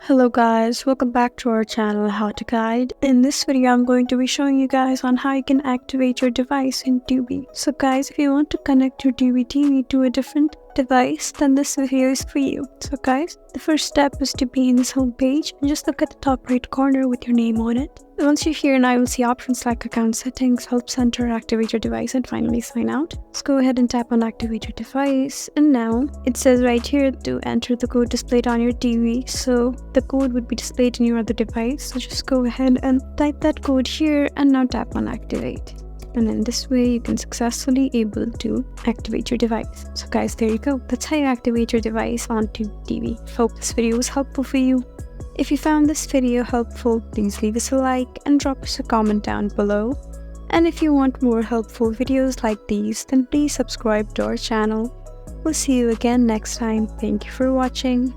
Hello guys, welcome back to our channel How to Guide. In this video I'm going to be showing you guys on how you can activate your device in Tubi. So guys, if you want to connect your Tubi TV to a different device, then this video is for you. So guys, the first step is to be in this home page and just look at the top right corner with your name on it. Once you're here, now you'll see options like account settings, help center, activate your device, and finally sign out. Let's go ahead and tap on activate your device, and now it says right here to enter the code displayed on your TV. So the code would be displayed in your other device, so just go ahead and type that code here and now tap on activate. And in this way you can successfully able to activate your device. So guys, there you go. That's how you activate your device on Tubi TV. Hope this video was helpful for you. If you found this video helpful, please leave us a like and drop us a comment down below. And if you want more helpful videos like these, then please subscribe to our channel. We'll see you again next time. Thank you for watching.